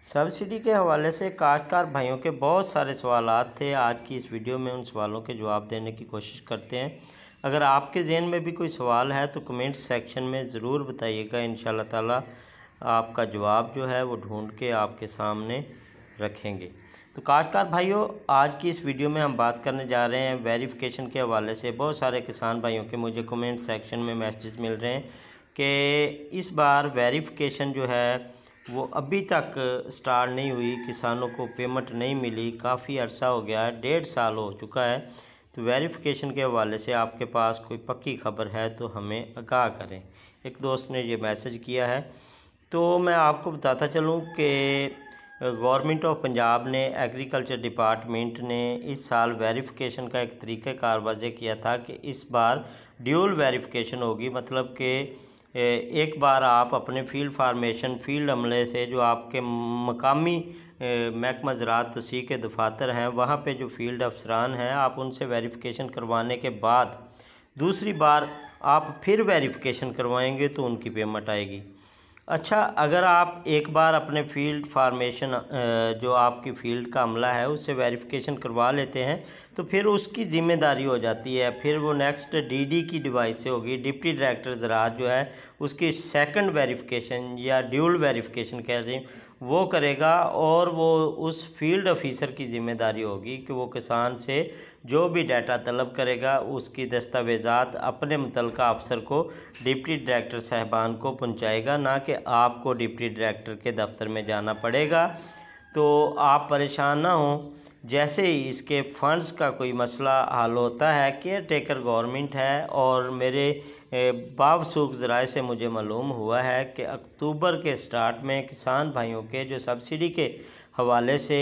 Subsidy के हवाले से काश्तकार भाइयों के बहुत सारे सवालात थे। आज की इस वीडियो में उन सवालों के जवाब देने की कोशिश करते हैं। अगर आपके ज़हन में भी कोई सवाल है तो कमेंट सेक्शन में ज़रूर बताइएगा। इंशाल्लाह ताला आपका जवाब जो है वो ढूंढ के आपके सामने रखेंगे। तो काश्तकार भाइयों, आज की इस वीडियो में हम बात करने जा रहे हैं वेरिफिकेशन के हवाले से। बहुत सारे किसान भाइयों के मुझे कमेंट सेक्शन में मैसेज मिल रहे हैं कि इस बार वेरिफिकेशन जो है वो अभी तक स्टार्ट नहीं हुई, किसानों को पेमेंट नहीं मिली। काफ़ी अर्सा हो गया है, 1.5 साल हो चुका है। तो वेरिफिकेशन के हवाले से आपके पास कोई पक्की खबर है तो हमें आगाह करें। एक दोस्त ने ये मैसेज किया है, तो मैं आपको बताता चलूँ कि गवर्नमेंट ऑफ पंजाब ने, एग्रीकल्चर डिपार्टमेंट ने इस साल वेरिफिकेशन का एक तरीक़ाकार वज़े किया था कि इस बार ड्यूल वेरिफिकेशन होगी। मतलब कि एक बार आप अपने फील्ड फार्मेशन फील्ड अमले से, जो आपके मकामी महकमा ज़राअत तोसीह के दफातर हैं, वहाँ पे जो फील्ड अफसरान हैं, आप उनसे वेरिफिकेशन करवाने के बाद दूसरी बार आप फिर वेरिफिकेशन करवाएंगे तो उनकी पेमेंट आएगी। अच्छा, अगर आप एक बार अपने फील्ड फार्मेशन जो आपकी फील्ड का अमला है उससे वेरिफिकेशन करवा लेते हैं तो फिर उसकी ज़िम्मेदारी हो जाती है, फिर वो नेक्स्ट डीडी की डिवाइस से होगी, डिप्टी डायरेक्टर ज़राअत जो है उसकी सेकंड वेरिफिकेशन या ड्यूल वेरिफिकेशन कह रही हैं वो करेगा। और वो उस फील्ड ऑफिसर की ज़िम्मेदारी होगी कि वो किसान से जो भी डाटा तलब करेगा उसकी दस्तावेज़ात अपने मुतल्लिका अफसर को, डिप्टी डायरेक्टर साहबान को पहुंचाएगा, ना कि आपको डिप्टी डायरेक्टर के दफ्तर में जाना पड़ेगा। तो आप परेशान ना हों। जैसे ही इसके फ़ंड्स का कोई मसला हल होता है, केयर टेकर गवर्नमेंट है और मेरे बावसूख ज़राए से मुझे मालूम हुआ है कि अक्टूबर के स्टार्ट में किसान भाइयों के जो सब्सिडी के हवाले से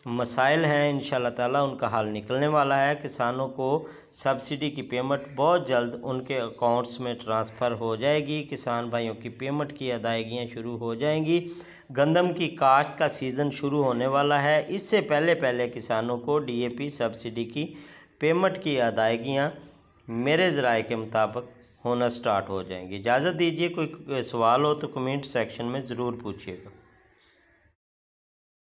मसाइल हैं, इंशाल्लाह ताला उनका हल निकलने वाला है। किसानों को सब्सिडी की पेमेंट बहुत जल्द उनके अकाउंट्स में ट्रांसफ़र हो जाएगी। किसान भाइयों की पेमेंट की अदायगियाँ शुरू हो जाएंगी। गंदम की काश्त का सीज़न शुरू होने वाला है। इससे पहले पहले किसानों को डीएपी सब्सिडी की पेमेंट की अदायगियाँ मेरे ज़राए के मुताबिक होना स्टार्ट हो जाएंगी। इजाज़त दीजिए, कोई सवाल हो तो कमेंट सेक्शन में ज़रूर पूछिएगा।